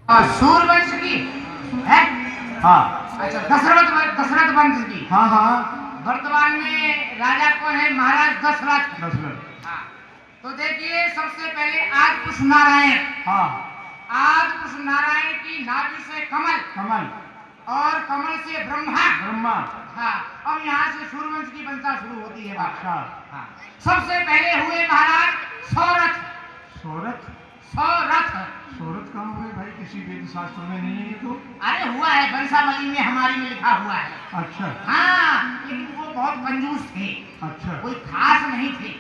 सूर्यवंश की है। हाँ अच्छा, दशरथ वंश की। हाँ हाँ वर्तमान में राजा कौन है? महाराज दशरथ। दशरथ। हाँ, तो देखिए सबसे पहले आदिपुरुष नारायण। हाँ आदिपुरुष नारायण की नाभि से कमल कमल और कमल से ब्रह्मा। ब्रह्मा। हाँ, अब यहाँ से सूर्यवंश की वंशा शुरू होती है। अच्छा। हाँ, सबसे पहले हुए महाराज सौरथ। सोरठ। सौरथ। सोरठ कहाँ हुए भाई? किसी वेद शास्त्र में नहीं है ये तो। अरे हुआ है, वंशावली में हमारी में लिखा हुआ है। अच्छा हाँ, लेकिन वो बहुत कंजूस थे, अच्छा। कोई खास नहीं थे।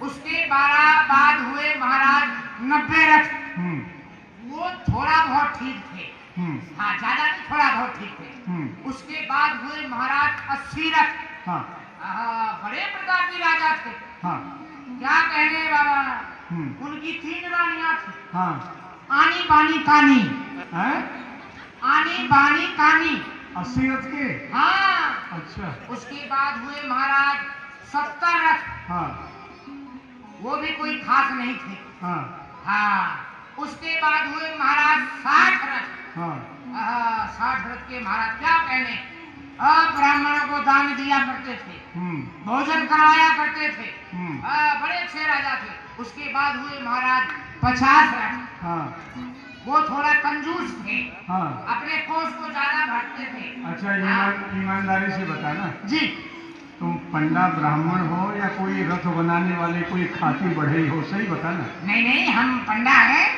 उसके बाद हुए महाराज 90 रथ। वो थोड़ा बहुत ठीक थे। हाँ, ज्यादा नहीं, थोड़ा बहुत ठीक थे। उसके बाद हुए महाराज 80 रथ। हाँ बड़े प्रतापी राजा थे। हाँ क्या कहने बाबा, उनकी 3 रानियां थी। हाँ। आनी बानी कानी। हैं? आनी बानी कानी। 80 रथ के? हाँ। अच्छा। उसके बाद हुए महाराज 70 रथ। हाँ वो भी कोई खास नहीं थे। हाँ हाँ, उसके बाद हुए महाराज 60 रथ। हाँ 60 रथ के महाराज क्या कहने, ब्राह्मणों को दान दिया करते थे, भोजन करवाया करते थे। बड़े अच्छे राजा थे। उसके बाद हुए महाराज 50 रथ। हाँ वो थोड़ा कंजूस थे। हाँ। अपने कोष को ज्यादा भरते थे। अच्छा, ईमानदारी से बताना, जी। तुम पंडा ब्राह्मण हो या कोई रथ बनाने वाले कोई खाती बढ़ई हो? सही बताना। नहीं नहीं, हम पंडा हैं।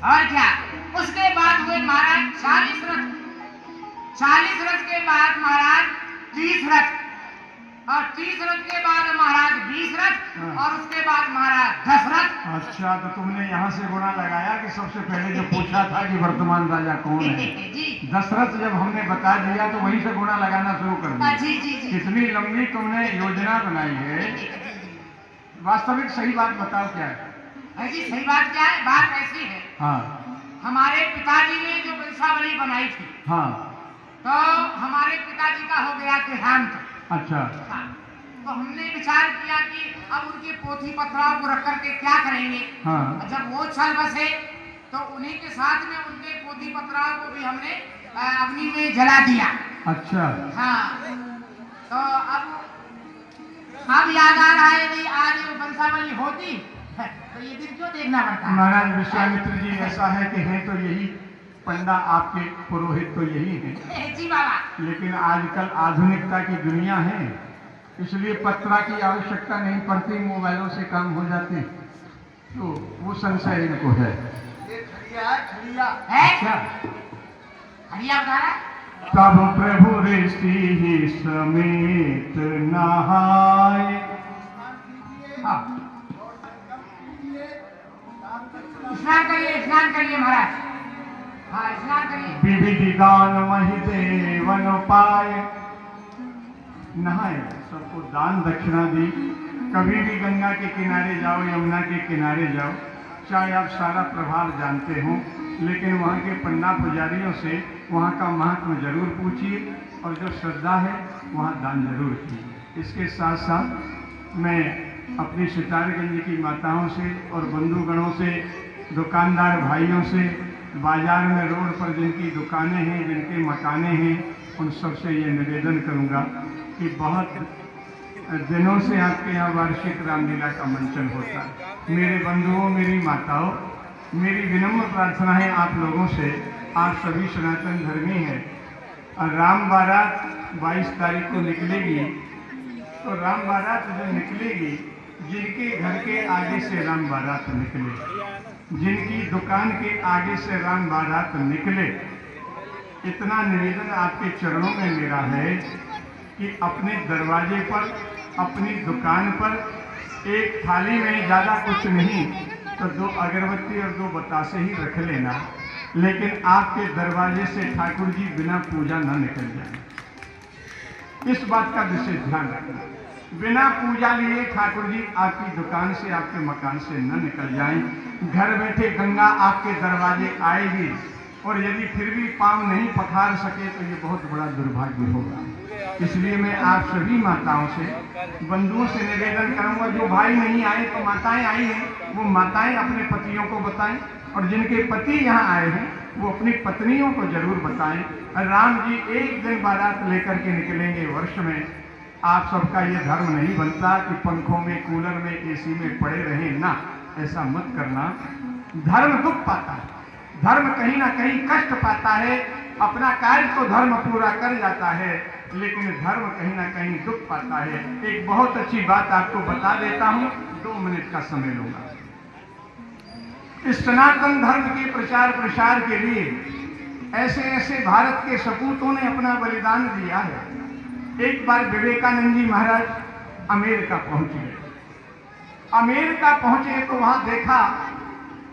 और क्या, उसके बाद हुए महाराज 40 रथ। 40 रथ के बाद महाराज 30 रथ, और 30 रथ के बाद महाराज 20 रथ, और उसके बाद महाराज 10 रथ। अच्छा, तो तुमने यहाँ से गुणा लगाया कि सबसे पहले जो पूछा था कि वर्तमान राजा कौन है? जी। दशरथ जब हमने बता दिया तो वहीं से गुणा लगाना शुरू कर दिया। जी जी जी। कितनी लंबी तुमने योजना बनाई है। वास्तविक सही बात बताओ क्या है? जी, सही बात क्या है? बात ऐसी है, हाँ हमारे पिताजी ने जो वंशावली बनाई थी, हाँ। तो हमारे पिताजी का हो गया देहांत। अच्छा। हाँ, तो हमने विचार किया कि अब उनके पोथी पत्राओं को रख करके क्या करेंगे। हाँ। जब वो चल बसे तो उन्हीं के साथ में उनके पोथी पत्राओं को भी हमने अग्नि में जला दिया। अच्छा। हाँ, तो अब याद आ रहा है, नहीं आज वो वंशावली होती तो ये दिन क्यों देखना पड़ता है। महाराज विश्वामित्र जी, ऐसा है कि हैं तो यही पंडा, आपके पुरोहित तो यही हैं। जी बाबा। लेकिन आजकल आधुनिकता की दुनिया है, इसलिए पत्रा की आवश्यकता नहीं पड़ती, मोबाइलों से काम हो जाते, तो वो संशय इनको है। ये खड़िया है, खड़िया है क्या? खड़िया बता रहा है। तब प्रभु ऋषि समेत नहाए। हाँ। स्नान करिए महाराज। हाँ, स्नान करिए। विविधि दान महि देवन पाए। नहाए, सबको दान दक्षिणा दी। कभी भी गंगा के किनारे जाओ, यमुना के किनारे जाओ, चाहे आप सारा प्रभाव जानते हो, लेकिन वहाँ के पंडा पुजारियों से वहाँ का महत्व जरूर पूछिए, और जो श्रद्धा है वहाँ दान जरूर कीजिए। इसके साथ साथ मैं अपनी सितारगंज की माताओं से और बंधुगणों से, दुकानदार भाइयों से, बाजार में रोड पर जिनकी दुकानें हैं, जिनके मकाने हैं, उन सबसे ये निवेदन करूंगा कि बहुत दिनों से आपके यहाँ वार्षिक रामलीला का मंचन होता है। मेरे बंधुओं, मेरी माताओं, मेरी विनम्र प्रार्थना है आप लोगों से, आप सभी सनातन धर्मी हैं, और राम बारात 22 तारीख को निकलेगी, तो राम बारात जो निकलेगी, जिनके घर के आगे से राम बारात निकले, जिनकी दुकान के आगे से राम बारात निकले, इतना निवेदन आपके चरणों में मेरा है कि अपने दरवाजे पर, अपनी दुकान पर एक थाली में ज़्यादा कुछ नहीं तो 2 अगरबत्ती और 2 बतासे ही रख लेना, लेकिन आपके दरवाजे से ठाकुर जी बिना पूजा न निकल जाए। इस बात का विशेष ध्यान रखना, बिना पूजा लिए ठाकुर जी आपकी दुकान से, आपके मकान से न निकल जाएं। घर बैठे गंगा आपके दरवाजे आएगी, और यदि फिर भी पाँव नहीं पखार सके तो ये बहुत बड़ा दुर्भाग्य होगा। इसलिए मैं आप सभी माताओं से, बंधुओं से निवेदन करूंगा, जो भाई नहीं आए तो माताएं आई हैं, वो माताएं अपने पतियों को बताएं, और जिनके पति यहाँ आए हैं वो अपनी पत्नियों को जरूर बताएं। राम जी एक दिन बारात लेकर के निकलेंगे वर्ष में। आप सबका ये धर्म नहीं बनता कि पंखों में, कूलर में, एसी में पड़े रहें ना, ऐसा मत करना। धर्म दुख पाता है, धर्म कहीं ना कहीं कष्ट पाता है। अपना कार्य तो धर्म पूरा कर जाता है, लेकिन धर्म कहीं ना कहीं दुख पाता है। एक बहुत अच्छी बात आपको बता देता हूं, 2 मिनट का समय लूंगा। इस सनातन धर्म के प्रचार प्रसार के लिए ऐसे ऐसे भारत के सपूतों ने अपना बलिदान दिया है। एक बार विवेकानंद जी महाराज अमेरिका पहुंचे। अमेरिका पहुंचे तो वहां देखा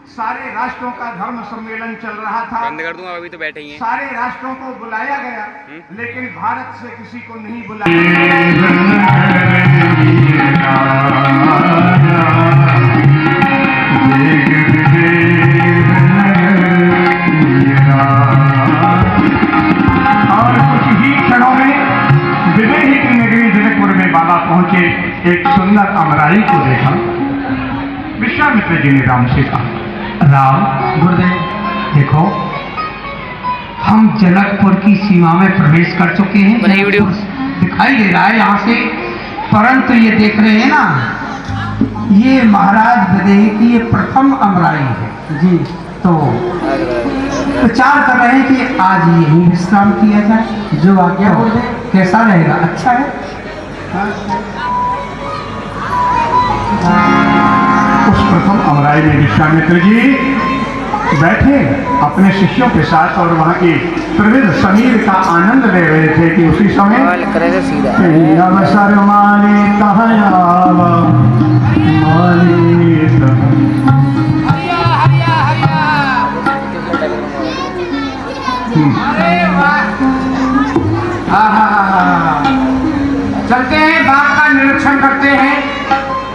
सारे राष्ट्रों का धर्म सम्मेलन चल रहा था। बंद कर दूंगा, अभी तो बैठे ही हैं। सारे राष्ट्रों को बुलाया गया, लेकिन भारत से किसी को नहीं बुलाया। और कुछ ही क्षणों में विदेही की नगरी जनकपुर में बाबा पहुंचे। एक सुंदर अमराई को देखा। विश्वामित्र जी ने राम से कहा, राम गुरुदेव देखो, हम जनकपुर की सीमा में प्रवेश कर चुके हैं। बनाइए वीडियो। दिखाई दे रहा है यहाँ से, परंतु ये देख रहे हैं ना, ये महाराज विदेही की ये प्रथम अमराई है जी। तो विचार कर रहे हैं कि आज यही विश्राम किया जाए। जो आज्ञा हो कैसा रहेगा? अच्छा है। उस प्रथम अमराई में विश्वामित्र जी बैठे अपने शिष्यों के साथ और वहां की प्रविध समीर का आनंद ले रहे थे कि उसी समय अवसर माने चलते हैं, बाग का निरीक्षण करते हैं।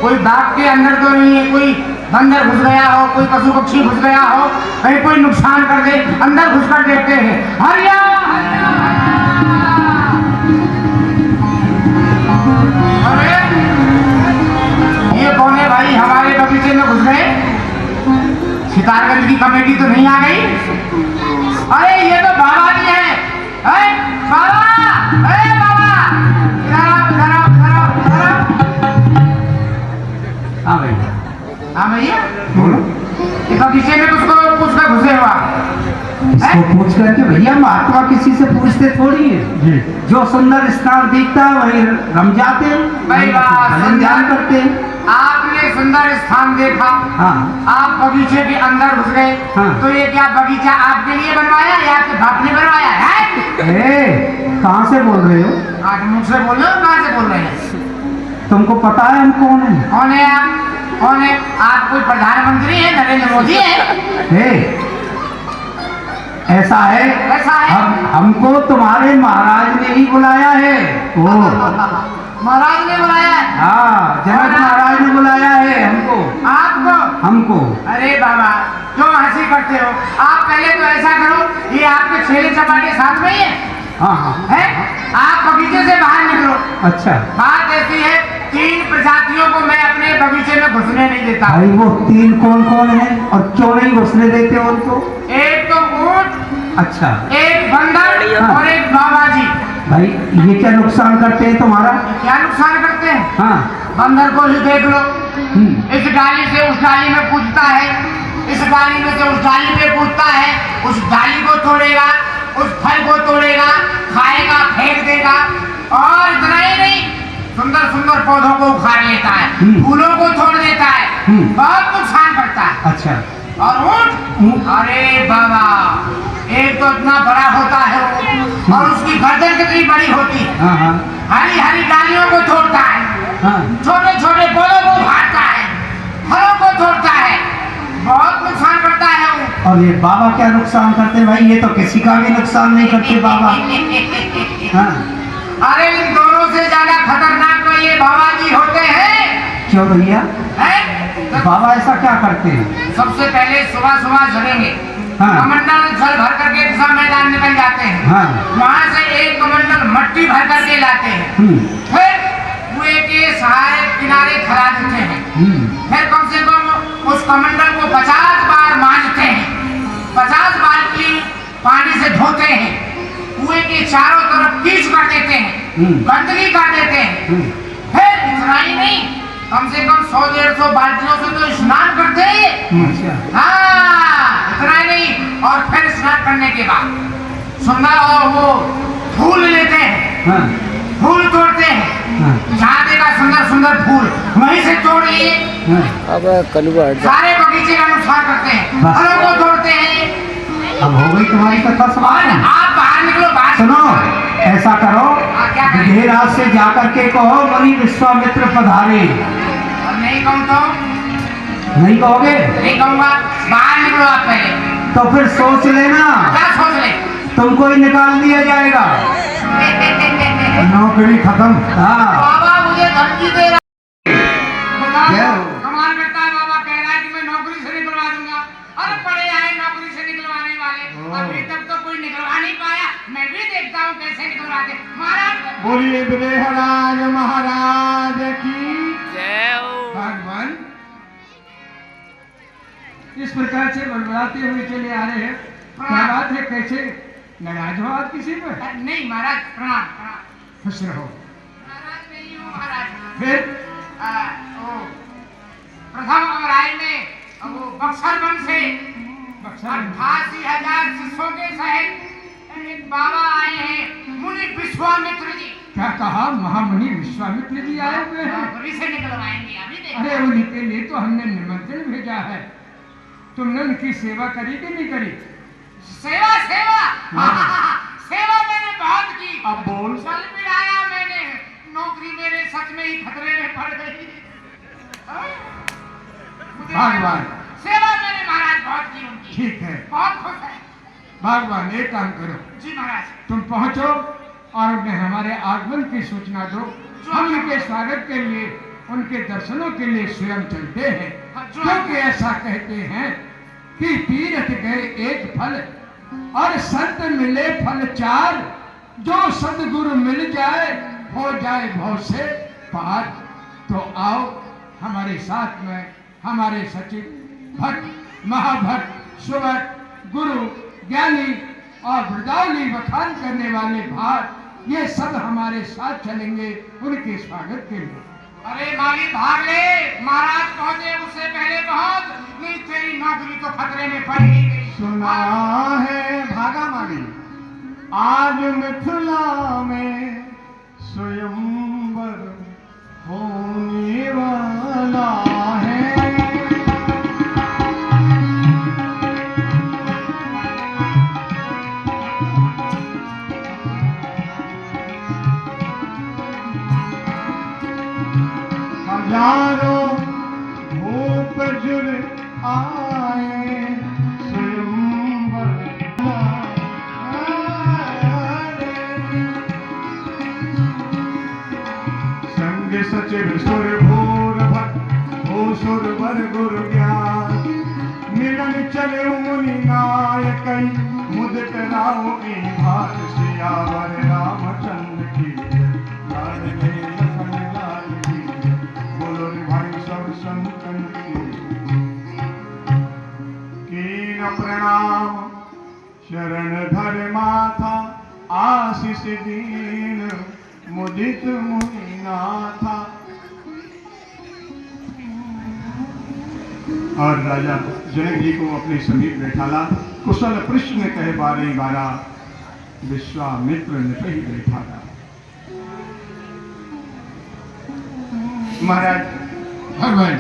कोई बाग के अंदर तो नहीं है, कोई बंदर घुस गया हो, कोई पशु पक्षी घुस गया हो, कहीं कोई नुकसान कर दे, अंदर घुस कर देखते हैं। हरिया अरे ये कौन है भाई, हमारे बगीचे में घुस गए? सितारगंज की कमेटी तो नहीं आ गई? अरे ये तो बाबा जी है। बाबा, अरे बाबा, हाँ भैया, हाँ भैया, बगीचे में कुछ घुसे हुआ इसको पूछ करके भैया महात्मा किसी से पूछते थोड़ी है जी। जो सुंदर स्थान दिखता है वही रम जाते हैं, भाई बात भजन ध्यान करते हैं। आपने सुंदर स्थान देखा, हाँ आप बगीचे के अंदर घुस गए, हाँ। तो ये क्या बगीचा आपके लिए बनवाया या आपके बाप ने बनवाया है? कहाँ से बोल रहे हो? आज मुझसे बोल रहे हो, कहाँ से बोल रहे हैं? तुमको पता है हम कौन है? कौन है आप? कौन है आप? कोई प्रधानमंत्री है, नरेंद्र मोदी है? ऐसा है, ऐसा है? हमको तुम्हारे महाराज ने ही बुलाया है। ओ महाराज ने बुलाया है? हाँ, जनक महाराज ने बुलाया है हमको। आपको? हमको। अरे बाबा, क्यों हंसी करते हो? आप पहले तो ऐसा करो, ये आपके छेले चपाटे साथ में ही है? हाँ हाँ है? आप बगीचे से बाहर निकलो। अच्छा, बात ऐसी है, 3 प्रजातियों को मैं अपने बगीचे में घुसने नहीं देता। भाई वो 3 कौन कौन है और क्यों नहीं घुसने देते उनको? एक तो ऊंट, अच्छा, एक बंदर हाँ। और एक बाबा जी। भाई ये क्या नुकसान करते हैं तुम्हारा? क्या नुकसान करते हैं? हाँ, बंदर को ही देख लो, हम्म, इस डाली से उस डाली में कूदता है, इस डाली में से उस डाली में कूदता है, उस डाली को तोड़ेगा, उस फल को तोड़ेगा, खाएगा, फेंक देगा, और इतना ही नहीं, सुंदर सुंदर पौधों को उखाड़ लेता है, फूलों को तोड़ देता है, बहुत नुकसान करता है। अच्छा, और ऊंट, अरे बाबा, एक तो इतना बड़ा होता है और उसकी गर्दन कितनी बड़ी होती है, हाँ हाँ हरी हरी डालियों को तोड़ता है, हाँ, छोटे छोटे पौधों को उखाड़ता है, फलों को तोड़ता है, बहुत नुकसान करता है वो। और ये बाबा क्या नुकसान करते हैं भाई? ये तो किसी का भी नुकसान नहीं करते बाबा। हाँ, अरे इन दोनों से ज्यादा खतरनाक तो ये बाबा जी होते हैं। क्यों भैया? हैं? बाबा ऐसा क्या करते हैं? सबसे पहले सुबह सुबह जगेंगे, हाँ। कमंडल जल भर करके दिशा मैदान निकल जाते हैं, हाँ, वहाँ से एक कमंडल मट्टी भर करके लाते हैं, फिर कुएं के सहारे किनारे खड़ा देते हैं, फिर कम से कम उस कमंडल को 50 बार मांजते हैं, 50 बाल्टी पानी से धोते हैं, कुएं के चारों तरफ कीच कर देते हैं, गंदगी कर देते हैं। फिर इतना ही नहीं, कम से कम 100-150 बाल्टियों से तो स्नान करते हैं। हाँ, इतना ही नहीं, और फिर स्नान करने के बाद सुंदर और वो फूल लेते हैं, फूल तोड़ते हैं, जहाँ देखा सुंदर सुंदर फूल वहीं से तोड़ लिए, अब कलुआ सारे बगीचे का नुकसान करते हैं, फलों को तोड़ते हैं। अब हो गई तुम्हारी कथा सवाल। आप बाहर निकलो, बाहर सुनो, ऐसा करो, क्या करें? विधिराज से जाकर के कहो मुनि विश्वामित्र पधारे। और नहीं कहूँ तो नहीं कहोगे नहीं कहूँगा, बाहर निकलो आप पहले। तो फिर सोच लेना, क्या सोच ले? तुमको ही निकाल दिया जाएगा, नौकरी खत्म। हाँ। बाबा मुझे धमकी दे रहा क्या हो? कमाल करता है। बाबा कह रहा है कि मैं नौकरी से निकलवा दूंगा। अरे पड़े आए नौकरी से निकलवाने वाले, अभी तक तो कोई निकलवा नहीं पाया। मैं भी देखता हूँ कैसे निकलवाते। महाराज बोलिए विदेहराज महाराज की जय हो। भगवान इस प्रकार से बड़बड़ाते हुए चले आ रहे हैं, क्या बात है? कैसे नाराज हो आप किसी पर? नहीं महाराज, प्रणाम प्रणाम। खुश रहो। नाराज नहीं हूँ महाराज। फिर वो प्रथम अमराई में वो बक्सर वन से 88,000 शिष्यों के सहित एक बाबा आए हैं, मुनि विश्वामित्र जी। क्या कहा? महामुनि विश्वामित्र जी आए हुए हैं। नौकरी से निकलवाएंगे, अभी देखो। अरे उन्हीं के लिए तो हमने निमंत्रण भेजा है। तुमने उनकी सेवा करी कि नहीं करी? सेवा सेवा सेवा मैंने बहुत की। अब बोल। चल पिलाया मैंने, नौकरी मेरे सच में ही खतरे में पड़ गई। भगवान सेवा मैंने महाराज बहुत की उनकी। ठीक है बहुत खुश है। भगवान, एक काम करो, जी महाराज। तुम पहुंचो और उन्हें हमारे आगमन की सूचना दो। हम उनके स्वागत के लिए, उनके दर्शनों के लिए स्वयं चलते हैं, क्योंकि ऐसा कहते हैं कि तीर्थ गए एक फल और संत मिले फल 4। जो सदगुरु मिल जाए हो जाए भव से पार। तो आओ हमारे साथ में हमारे सचिव, भक्त, महाभक्त, सुभट, गुरु, ज्ञानी और वृदावली बखान करने वाले भाग, ये सब हमारे साथ चलेंगे उनके स्वागत के लिए। अरे माली भाग ले, महाराज पहुंचे उससे पहले पहुंच, नहीं तेरी नौकरी तो खतरे में पड़ ही गई। सुना है भागा माली, आज मिथिला में स्वयंवर होने वाला है। हजारों भूप जुर आए स्वयंवर संग सचिव सुर भूर भक्त हो सुरवर गुरु ज्ञान मिलन चले मुनि नायक मुदित राव की भात सियावर रामचंद्र की लाल ले लखन लाल की बोलो रे भाई सब संतन की न प्रणाम शरण धर माथा आशीष दीन मुदित मुनि नाथा। और राजा जनक जी को अपने समीप बैठाला, कुशल प्रश्न कहे बारे बारा, विश्वामित्र ने कही बैठाला। महाराज भगवान,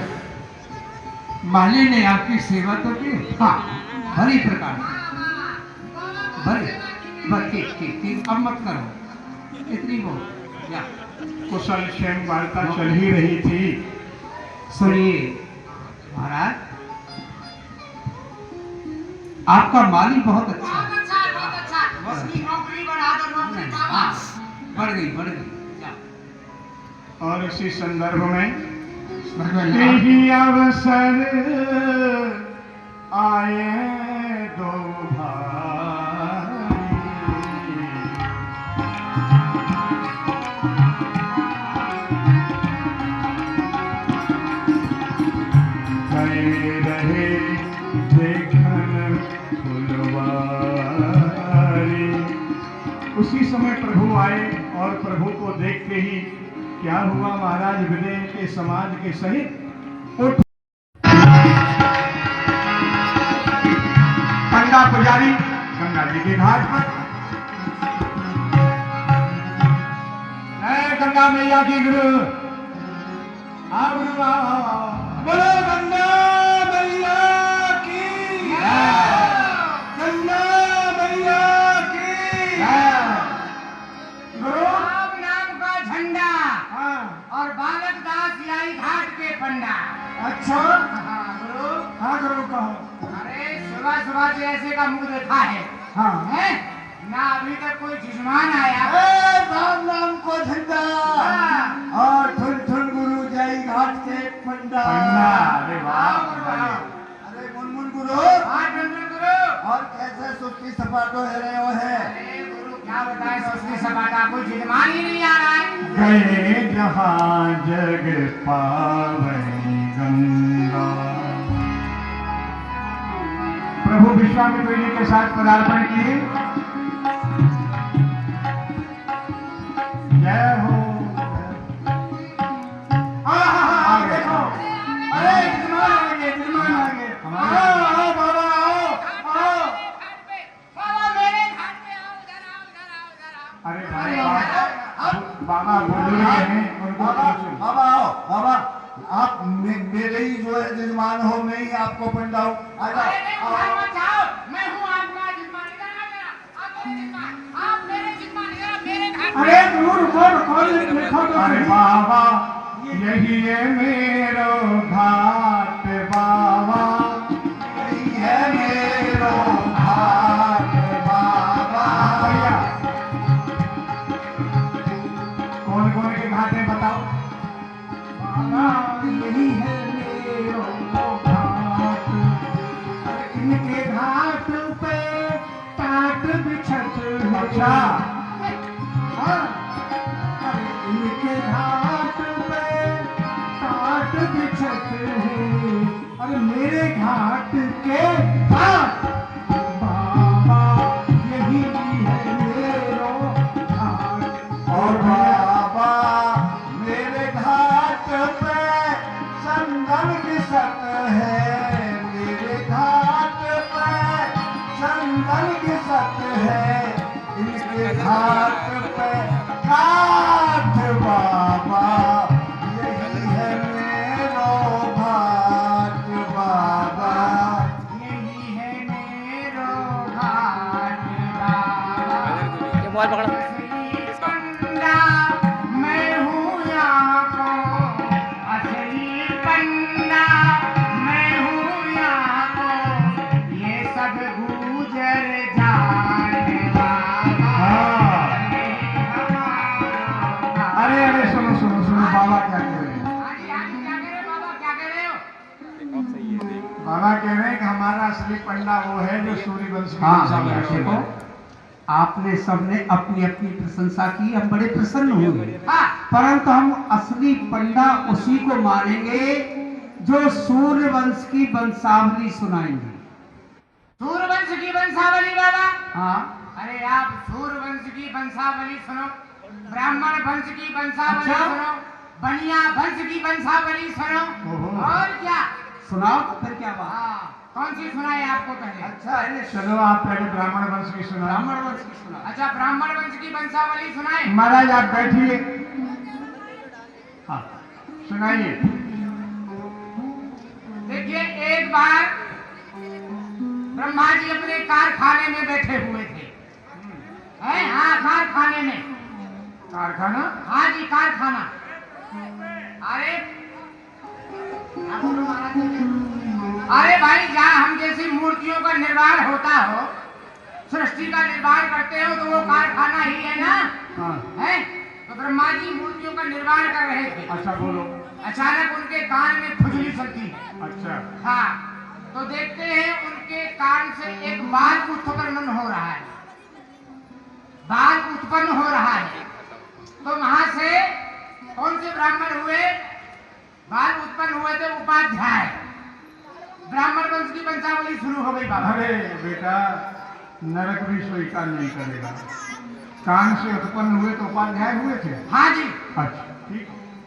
माली ने आपकी सेवा तो की? हाँ, भली प्रकार भले ठीक, अब मत करो इतनी वो या कुशल क्षेम वार्ता चल ही रही थी। सुनिए महाराज, आपका माली बहुत अच्छा है। बहुत अच्छा, बहुत अच्छा। उसकी नौकरी बढ़ा दो, नौकरी बढ़ा हाँ, दो। बढ़ गई जाओ। और इसी संदर्भ में भगवान यही अवसर आए दो भाई, गए रहे देखन फुल उसी समय प्रभु आए और प्रभु को देखते ही क्या हुआ महाराज विदेह के समाज के सहित उठ पंडा पुजारी गंगा जी के घाट पर गंगा मैया की गुरु आओ गुरु आओ बोलो गंगा मैया की गंगा मैया की गुरु राम नाम का झंडा हाँ और बालक दास लाई घाट के पंडा। अच्छा हाँ गुरु। हाँ गुरु कहो अरे सुबह सुबह से ऐसे का मुंह देखा है हाँ हैं? ना अभी तक कोई जिजमान आया। राम नाम को झंडा हाँ। और ठुन ठुन गुरु जय घाट के पंडा अरे आओ गुरु, आओ। अरे मुनमुन गुरु हाँ टुनटुन गुरु। और कैसे सुस्ती सपाटो है रहे हो है अरे गुरु क्या बताएं उसकी सपाटा कोई जिजमान ही नहीं आ रहा है। गए जहाँ जग पावनी गंगा प्रभु विश्वामित्र जी के साथ पदार्पण किए। जय हो देखो अरे विद्वान आ गए विद्वान आ गए आओ बाबा आओ आओ बाबा मेरे घाट पे आओ इधर आओ इधर आओ इधर आओ। अरे भाई बाबा बुजुर्ग हैं उनको पूछो। बाबा आओ बाबा आप मेरे ही जो है जजमान हो मैं ही आपको पंडा हूँ आ जाओ अरे नहीं उठाओ मत जाओ मैं हूँ आपका जिजमान इधर आओ जरा आप मेरे जिजमान आप मेरे जिजमान इधर आओ मेरे घाट पे। अरे दूर लिखो तो अरे बाबा यही है मेरो घाट बाबा यही है मेरो घाट बाबा भैया कौन कौन के घाट है बताओ। बाबा यही है मेरो घाट इनके घाट पे टाट बिछत अच्छा हाँ अरे इनके घाट पे टाट बिछत है अरे मेरे घाट के पास बाबा यही है मेरो घाट और बाबा मेरे घाट पे संगम की सत है मेरे घाट पे संगम की सत है इनके घाट पे काठ बाबा यही है मेरो घाट बाबा यही है मेरो घाट बाबा। ये मोबाइल पकड़ो असली पंडा मैं हूँ यहाँ को असली पंडा मैं हूँ यहाँ को ये सब गुजर जाने वाला अरे अरे सुनो सुनो सुनो बाबा क्या कह रहे हैं। क्या कह रहे हो बाबा क्या कह रहे हो। बाबा कह रहे हैं कि हमारा असली पंडा वो है जो सूर्यवंश की हाँ दिशा में भैया, है। देखो आपने सबने अपनी अपनी प्रशंसा की हम बड़े प्रसन्न हुए हाँ परंतु हम असली पंडा उसी को मानेंगे जो सूर्यवंश की वंशावली सुनाएंगे। सूर्यवंश की वंशावली बाबा। हाँ अरे आप सूर्यवंश की वंशावली सुनो ब्राह्मण वंश की वंशावली अच्छा। सुनो बनिया वंश की वंशावली सुनो ओहो। और क्या। सुनाओ तो फिर क्या बात। हाँ कौन सी सुनाए आपको पहले। अच्छा है चलो आप पहले ब्राह्मण वंश की सुना। ब्राह्मण वंश की सुना। अच्छा ब्राह्मण वंश की वंशावली सुनाए। महाराज आप बैठिए हाँ सुनाइए। देखिए एक बार ब्रह्मा जी अपने कारखाने में बैठे हुए थे हैं। हाँ कारखाने में। कारखाना हाँ जी कारखाना। अरे क्या बोलूं महाराज जी? अरे भाई जहाँ हम जैसी मूर्तियों का निर्माण होता हो सृष्टि का निर्माण करते हो तो वो कारखाना ही है ना हाँ है। तो ब्रह्मा जी मूर्तियों का निर्माण कर रहे थे। अच्छा बोलो। अचानक उनके कान में खुजली चलती है। अच्छा हाँ तो देखते हैं उनके कान से एक बाल उत्पन्न हो रहा है। बाल उत्पन्न हो रहा है तो वहां से कौन से ब्राह्मण हुए। बाल उत्पन्न हुए थे उपाध्याय। ब्राह्मण वंश की वंशावली शुरू हो गई बाबा। अरे बेटा नरक भी स्वीकार नहीं करेगा। कान से उत्पन्न हुए तो उपाध्याय हुए थे। हाँ जी। अच्छा ठीक।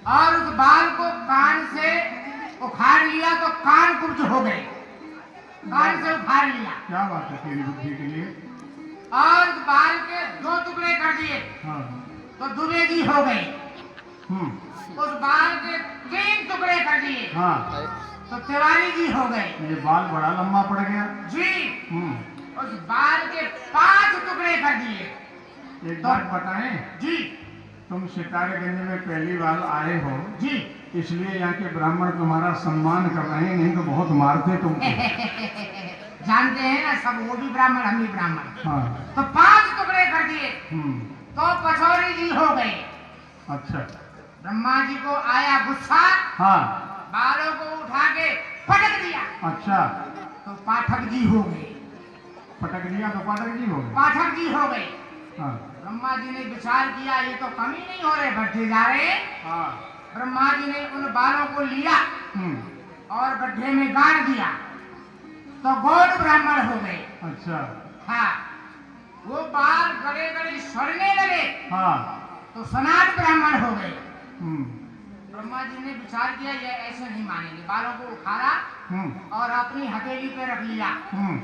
और उस बाल को कान से उखाड़ लिया तो कान कुब्ज हो गए, कान से उखाड़ लिया। क्या बात है तेरी बुद्धि के लिए। और उस बाल के 2 टुकड़े कर दिए हाँ। तो दुबेदी हो गई। हम्म। उस बाल के 3 टुकड़े कर दिए हाँ। तो तिवारी जी हो गए। ये बाल बड़ा लंबा पड़ गया। जी। हम्म। उस बाल के 5 टुकड़े कर दिए। एक बात बताएं, जी तुम सितारेगंज में पहली बार आए हो जी। इसलिए यहाँ के ब्राह्मण तुम्हारा सम्मान कर रहे हैं, नहीं तो बहुत मारते तुमको। जानते हैं ना सब, वो भी ब्राह्मण हम भी ब्राह्मण। हाँ। तो 5 टुकड़े कर दिए हम्म। तो पछौरी जी हो गए। अच्छा। ब्रह्मा जी को आया गुस्सा, हाँ। बालों को उठा के पटक दिया अच्छा। तो पाठक जी हो गए। पटक दिया तो पाठक जी हो गए। पाठक जी हो गए। हाँ। ब्रह्मा जी ने विचार किया ये तो कम ही नहीं हो रहे, बढ़ते जा रहे। हाँ। ब्रह्मा जी ने उन बालों को लिया हम्म। और गड्ढे में गाड़ दिया तो गौड़ ब्राह्मण हो गए। अच्छा। हाँ। वो बाल गड़े गड़े सड़ने लगे हाँ। तो सनात ब्राह्मण हो गए। हम्म। ब्रह्मा जी ने विचार किया ये ऐसे नहीं मानेंगे, बालों को उखाड़ा हम्म। और अपनी हथेली पे रख लिया, हम्म।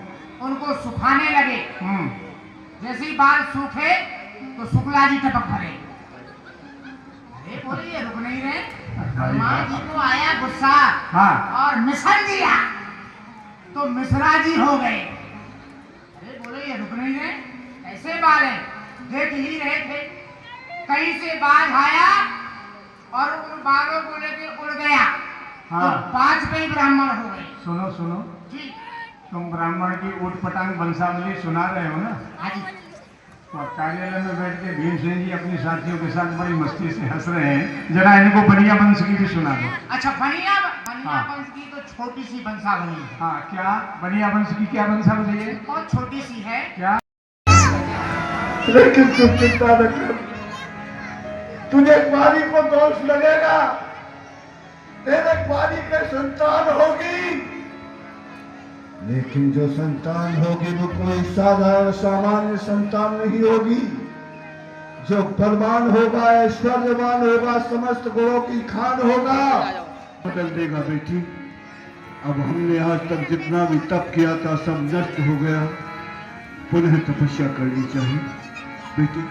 उनको सुखाने लगे। हम्म। जैसे ही बाल सूखे तो शुक्ला जी टपक पड़े। अरे बोले ये रुक नहीं रहे। ब्रह्मा जी को आया गुस्सा हाँ। और मिसल दिया तो मिश्रा जी हो गए। अरे बोले ये रुक नहीं रहे, ऐसे बाल हैं, देख ही रहे थे। कहीं से बाज आया और उन बालों को लेके उड़ गया। हाँ। तो 5 पे ही ब्राह्मण हो गए। सुनो सुनो, जी। तुम ब्राह्मण की ऊट पटांग वंशावली सुना रहे हो ना। हाँ जी। और कार्यालय में बैठ के भीमसेन जी अपनी साथियों के साथ बड़ी मस्ती से हंस रहे हैं। जरा इनको बनिया वंश की भी सुना दो। अच्छा बनिया हाँ। वंश की तो छोटी सी वंशावली है। हाँ। क्या बनिया वंश की क्या वंशावली है? बहुत छोटी सी है। क्या? लेकिन तू चिंता न कर, तुझे ग्वाली को दोष लगेगा, तेरे ग्वाली के संतान होगी, लेकिन जो संतान होगी वो कोई साधारण सामान्य संतान नहीं होगी। जो बलवान होगा, ऐश्वर्यवान होगा, समस्त गुणों की खान होगा। बदल देगा बेटी। अब हमने आज तक जितना भी तप किया था सब नष्ट हो गया, पुनः तपस्या करनी चाहिए बेटी।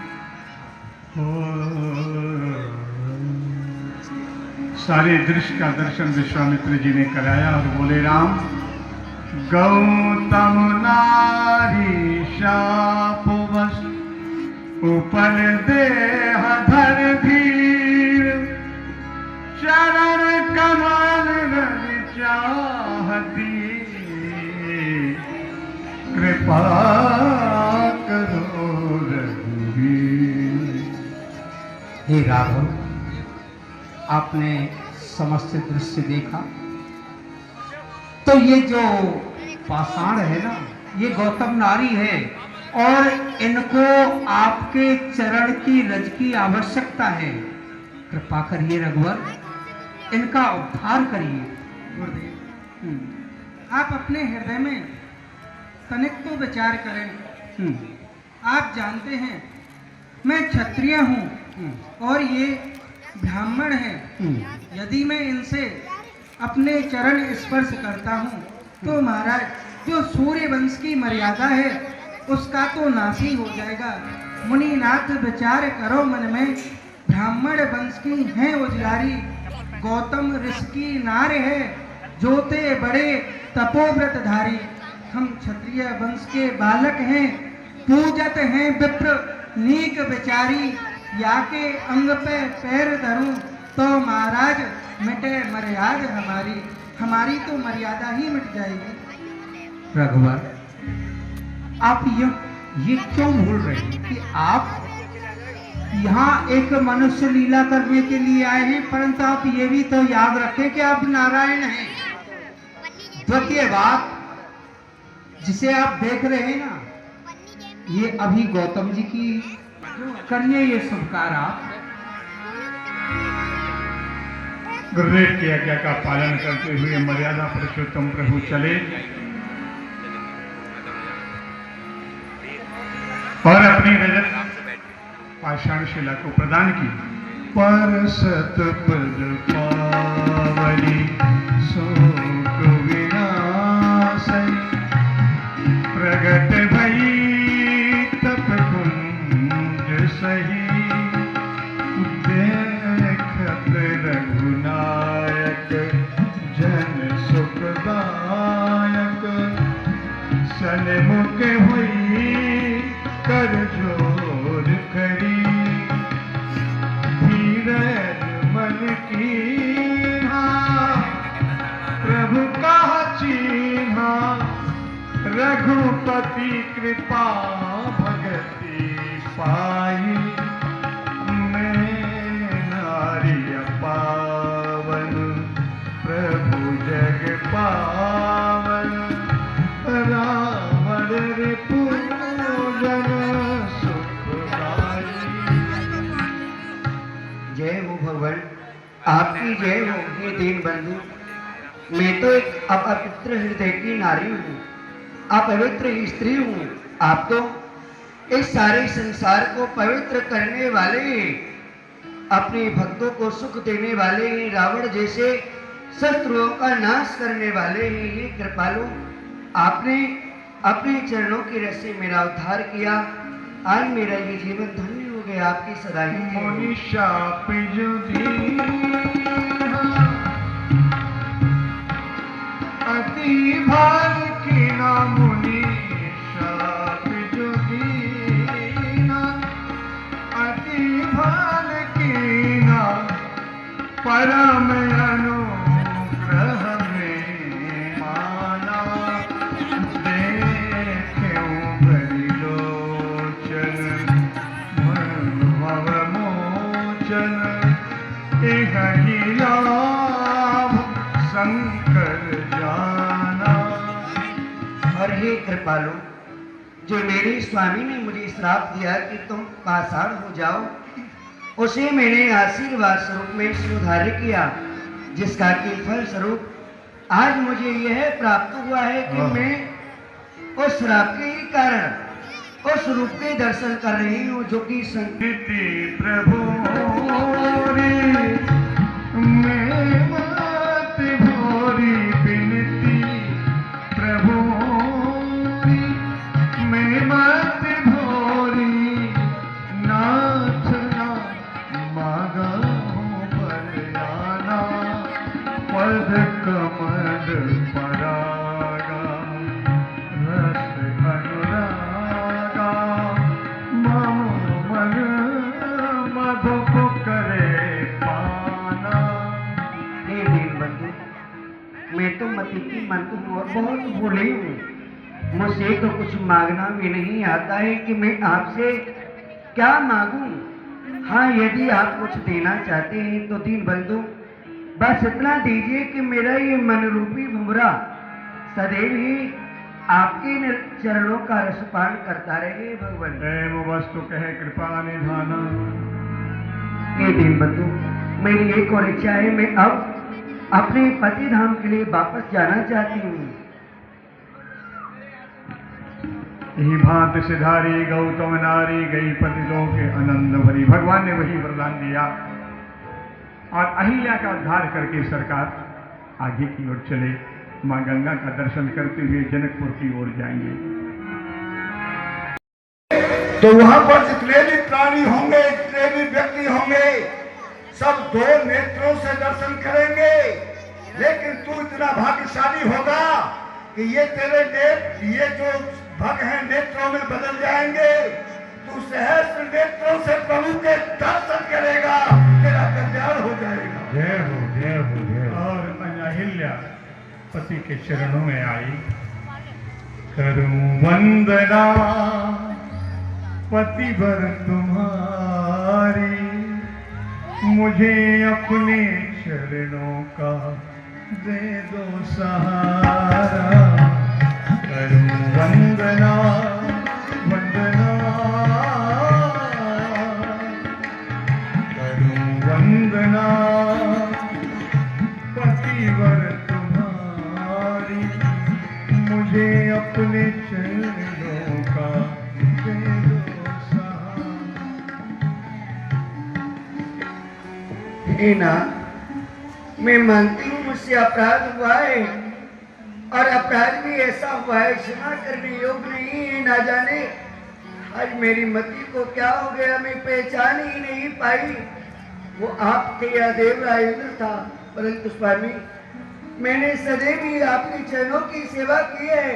सारे दृश्य का दर्शन विश्वामित्र जी ने कराया और बोले राम, गौतम नारी शापवश उपल देह धर धीर, चरण कमल रवि चाहती, कृपा करो रघुवीर। हे राघव, आपने समस्त दृश्य देखा तो ये जो पाषाण है ना, ये गौतम नारी है और इनको आपके चरण की रज की आवश्यकता है। कृपा करिए रघुवर, इनका उद्धार करिए। आप अपने हृदय में तनिक तो विचार करें। आप जानते हैं मैं क्षत्रिय हूँ और ये ब्राह्मण हैं। यदि मैं इनसे अपने चरण स्पर्श करता हूँ तो महाराज जो सूर्य वंश की मर्यादा है उसका तो नाश ही हो जाएगा। मुनिनाथ विचार करो मन में, ब्राह्मण वंश की हैं उजियारी, गौतम ऋषि की नार है, जोते बड़े तपोव्रतधारी। हम क्षत्रिय वंश के बालक हैं, पूजत हैं विप्र नीक विचारी, या के अंग पे पैर धरूं तो महाराज मिटे मर्यादा हमारी, हमारी तो मर्यादा ही मिट जाएगी। रघुवर, आप ये क्यों भूल रहे हैं कि आप यहाँ एक मनुष्य लीला करने के लिए आए हैं, परंतु आप ये भी तो याद रखें कि आप नारायण हैं। द्वितीय बात, जिसे आप देख रहे हैं ना, ये अभी गौतम जी की, करिए ये शुभकार आप। गुरुदेव की आज्ञा का पालन करते हुए मर्यादा पुरुषोत्तम प्रभु चले। और अपनी रजत पाषाण शिला को प्रदान की। पर सतपद पावली शोक विनाशनी, प्रगट भई तप कुंज सही, देखत रघुनायक जन सुखदायक, सन्मुख हुई कर जोर करी, धीरज मन कीन्हा प्रभु का चीन्हा, रघुपति कृपा भगति पाई, मैं नारी पावन प्रभु जग पावन, रावण रिपुजन सुखदाई। जय हो भगवान, आपकी जय हो। हे दीन बंधु, मैं तो एक अपवित्र हृदय की नारी हूँ, अपवित्र स्त्री हूँ। आप तो इस सारे संसार को पवित्र करने वाले हैं, अपने भक्तों को सुख देने वाले हैं, रावण जैसे शत्रुओं का नाश करने वाले हैं। ये कृपालु, आपने अपने चरणों की रस से मेरा उद्धार किया। आज मेरा ये जीवन धन्य हो गया। आपकी सदाई मुनि शाप जो दीन्हा, अति भार कीन्हा, मुनि शाप जो दीन्हा, अति भार कीन्हा, परम अनुग्रह में माना, देख्यो बलिलोचन भव मोचन, एहि लाभ शंकर जाना। और हे कृपालु, जो मेरे स्वामी ने मुझे श्राप दिया कि तुम पाषाण हो जाओ, उसे मैंने आशीर्वाद स्वरूप में सुधार किया, जिसका कि फल स्वरूप आज मुझे यह प्राप्त हुआ है कि मैं उस श्राप के ही कारण उस रूप के दर्शन कर रही हूँ, जो कि नीति प्रभु रे, मैं मत भोरी बिनती प्रभु रे, मैं मत भोरी, नाथ ना मांगा बरयाना, पद कमल परागा, रस अनुरागा, मम मन मधुप करे पाना। हे दीन बंधु, मैं तो मति की मंद हूँ और बहुत भोली हूँ। मुझसे तो कुछ मांगना भी नहीं आता है कि मैं आपसे क्या मांगूं। हाँ, यदि आप कुछ देना चाहते हैं तो दीन बंधु बस इतना दीजिए कि मेरा ये मन रूपी भंवरा सदैव ही आपके चरणों का रसपान करता रहे भगवान। एवं वस्तु कहे कृपा निधाना। हे दीन बंधु, मेरी एक और इच्छा है, मैं अब अपने पति धाम के लिए वापस जाना चाहती हूँ। यही भांति सिधारी गौतम नारी, गई पतितों के आनंद भरी। भगवान ने वही वरदान दिया और अहिल्या का उद्धार करके सरकार आगे की ओर चले, मां गंगा का दर्शन करते हुए जनकपुर की ओर जाएंगे। तो वहां पर जितने भी प्राणी होंगे, जितने भी व्यक्ति होंगे, सब दो नेत्रों से दर्शन करेंगे। लेकिन तू इतना भाग्यशाली होगा कि ये तेरे नेत्र, ये जो भग हैं, नेत्रों में बदल जाएंगे। तू सहस्त्र नेत्रों से प्रभु के दर्शन करेगा, तेरा कल्याण हो जाएगा। जय हो, जय हो, जय हो। और अहिल्या पति के चरणों में आई, करूं वंदना पतिवर तुम्हारी, मुझे अपने चरणों का दे दो सहारा। करूं वंदना वंदना, करूं वंदना पतिवर तुम्हारी, मुझे अपने चरणों का दे दो हे नाथ, मैं मानती हूँ मुझसे अपराध हुआ है और अपराध भी ऐसा हुआ है क्षमा करने योग्य नहीं है। ना जाने आज मेरी मति को क्या हो गया, मैं पहचान ही नहीं पाई वो आपके या देवराजेंद्र था। परंतु स्वामी, मैंने सदैव ही आपके चरणों की सेवा की है,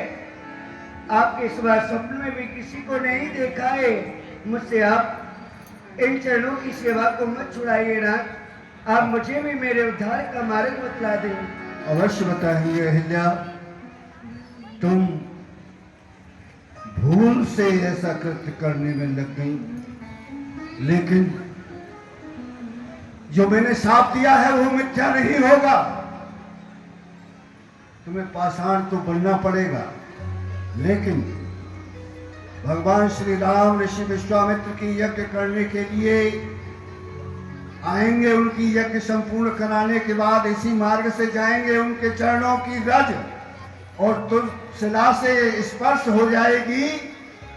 आपके सिवा स्वप्न में भी किसी को नहीं देखा है। मुझसे आप इन चरणों की सेवा को मत छुड़ाइए नाथ, आप मुझे भी मेरे उद्धार का मार्ग बतला दें। अवश्य बताएंगे अहिल्या, तुम भूल से ऐसा कृत्य करने में लग गई, लेकिन जो मैंने साफ दिया है वो मिथ्या नहीं होगा। तुम्हें पाषाण तो बनना पड़ेगा, लेकिन भगवान श्री राम ऋषि विश्वामित्र की यज्ञ करने के लिए आएंगे। उनकी यज्ञ संपूर्ण कराने के बाद इसी मार्ग से जाएंगे। उनके चरणों की रज और तुम शिला से स्पर्श हो जाएगी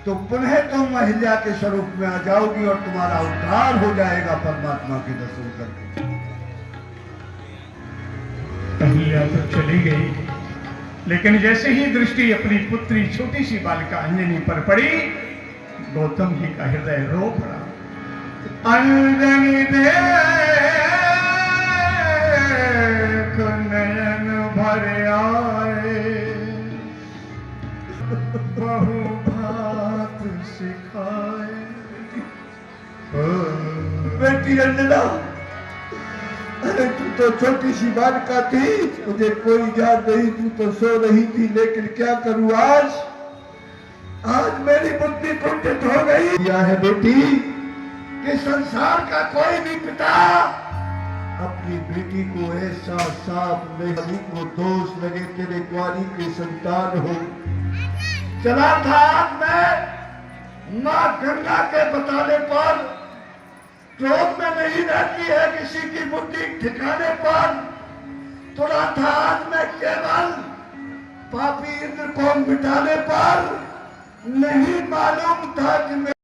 तो पुनः तुम अहिल्या के स्वरूप में आ जाओगी और तुम्हारा उद्धार हो जाएगा परमात्मा के दर्शन करके। अहिल्या तो चली गई, लेकिन जैसे ही दृष्टि अपनी पुत्री छोटी सी बालिका अंजनी पर पड़ी, गौतम जी का हृदय रो पड़ा। अंजनी देख नयन भर आए, बहु भात सिखाए। बेटी अंजना, अरे तू तो छोटी सी बालिका थी, मुझे कोई याद नहीं, तू तो सो रही थी। लेकिन क्या करूं, आज मेरी बुद्धि कुंठित हो गई। यह है बेटी कि संसार का कोई भी पिता अपनी बेटी को ऐसा साफ नहीं को दोष लगे तेरे कुंवारी की संतान हो। चला था मैं मां गंगा के बताने पर, क्रोध में नहीं रहती है किसी की बुद्धि ठिकाने पर। तुरा था आज मैं केवल पापी इंद्र को मिटाने पर, नहीं मालूम था कि मैं